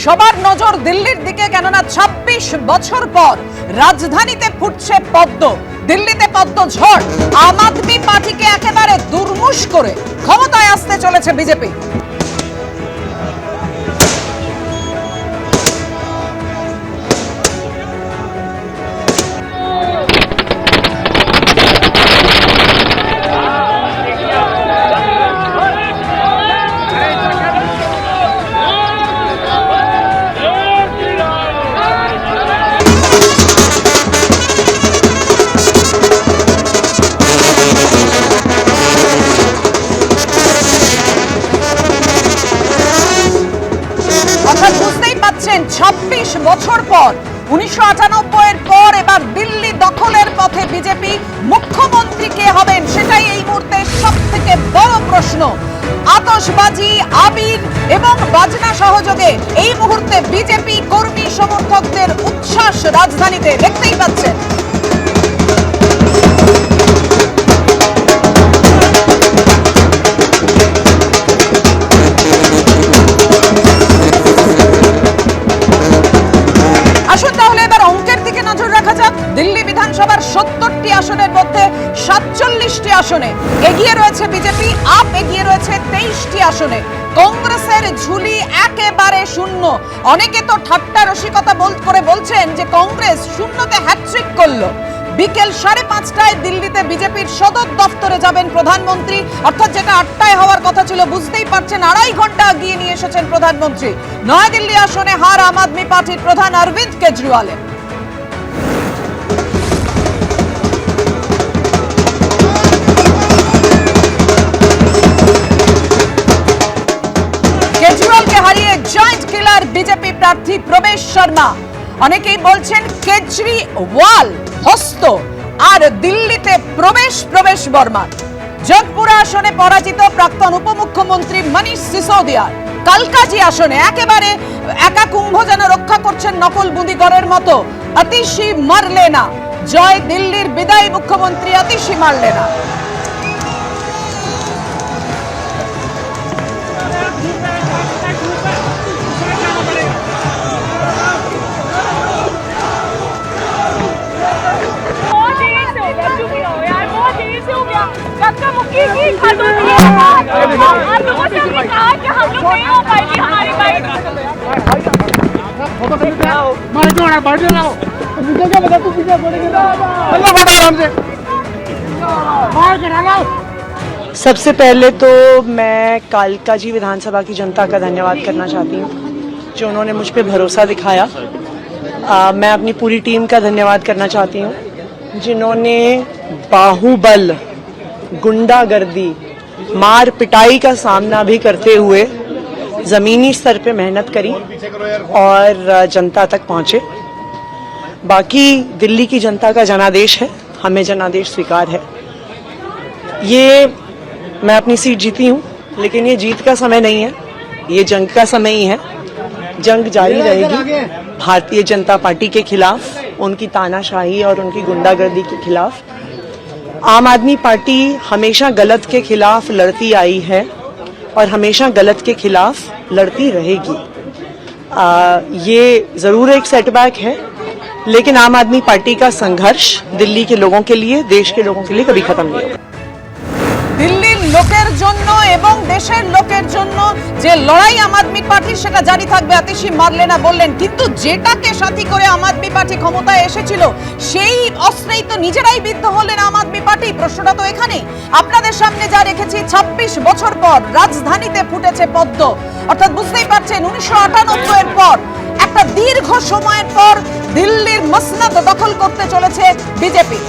সবার নজর দিল্লির দিকে, কেননা ২৬ বছর পর রাজধানীতে ফুটছে পদ্ম। দিল্লিতে পদ্ম ঝড়। আম আদমি পার্টিকে একেবারে দুর্মুষ করে ক্ষমতায় আসতে চলেছে বিজেপি। বুঝতেই পাচ্ছেন ২৬ বছর পর, ১৯৯৮-এর পর এবার দিল্লি দখলের পথে বিজেপি। মুখ্যমন্ত্রী কে হবেন সেটাই এই মুহূর্তে সব থেকে বড় প্রশ্ন। আতশবাজি, আবির এবং বাজনা সহযোগে এই মুহূর্তে বিজেপি কর্মী সমর্থকদের উচ্ছ্বাস রাজধানীতে দেখতেই পাচ্ছেন। দিল্লি বিধানসভার ৭০টি আসনের মধ্যে ৪৭টি আসনে এগিয়ে রয়েছে বিজেপি, আপ এগিয়ে রয়েছে ২৩টি আসনে। কংগ্রেসের ঝুলি একেবারে শূন্য। অনেকে তো ঠাট্টা রসিকতা করে বলছেন যে কংগ্রেস শূন্যতে হ্যাট্রিক করলো। বিকেল ৫:৩০টায় দিল্লিতে বিজেপির সদর দফতরে যাবেন প্রধানমন্ত্রী, অর্থাৎ যেটা ৮টায় হওয়ার কথা ছিল, বুঝতেই পারছেন ২.৫ ঘন্টা এগিয়ে নিয়ে এসেছেন প্রধানমন্ত্রী। নয়াদিল্লি আসনে হার আম আদমি পার্টির প্রধান অরবিন্দ কেজরিওয়ালের। কেজরিওয়ালকে হারিয়ে জয়েন্ট কিলার বিজেপি প্রার্থী প্রবেশ শর্মা। অনেকেই বলছেন কেজরিওয়াল হস্ত আর দিল্লিতে প্রবেশ বর্মা। যোধপুরা আসনে পরাজিত প্রাক্তন উপমুখ্যমন্ত্রী মনীষ সিসোদিয়া। কালকাজি আসনে একেবারে একা কুম্ভ যেন রক্ষা করছেন নকল বুঁদিগড়ের মতো অতিশী মারলেনা। জয় দিল্লির বিদায়ী মুখ্যমন্ত্রী অতিশী মারলেনা। सबसे पहले तो मैं कालकाजी विधानसभा की जनता का धन्यवाद करना चाहती हूँ जो उन्होंने मुझ पर भरोसा दिखाया। मैं अपनी पूरी टीम का धन्यवाद करना चाहती हूँ जिन्होंने बाहुबल, गुंडागर्दी, मार पिटाई का सामना भी करते हुए जमीनी स्तर पे मेहनत करी और जनता तक पहुंचे। बाकी दिल्ली की जनता का जनादेश है, हमें जनादेश स्वीकार है। ये मैं अपनी सीट जीती हूँ, लेकिन ये जीत का समय नहीं है, ये जंग का समय ही है। जंग जारी रहेगी भारतीय जनता पार्टी के खिलाफ, उनकी तानाशाही और उनकी गुंडागर्दी के खिलाफ। आम आदमी पार्टी हमेशा गलत के खिलाफ लड़ती आई है और हमेशा गलत के खिलाफ लड़ती रहेगी। ये जरूर एक सेटबैक है, लेकिन आम आदमी पार्टी का संघर्ष दिल्ली के लोगों के लिए, देश के लोगों के लिए कभी खत्म नहीं होगा। দিল্লির লোকের জন্য এবং দেশের লোকের জন্য যে লড়াই আম আদমি পার্টি, সেটা জারি থাকবে, অতিশী মারলেনা বললেন। কিন্তু যেটাকে সাথী করে আম আদমি পার্টি ক্ষমতায় এসেছিল, সেই অস্ত্রেই তো নিজেরাই বিদ্ধ হলেন আম আদমি পার্টি। প্রশ্নটা তো এখানে আপনাদের সামনে যা রেখেছি, ২৬ বছর পর রাজধানীতে ফুটেছে পদ্ম। অর্থাৎ বুঝতেই পারছেন ১৯৯৮-এর পর একটা দীর্ঘ সময়ের পর দিল্লির মসনদ দখল করতে চলেছে বিজেপি।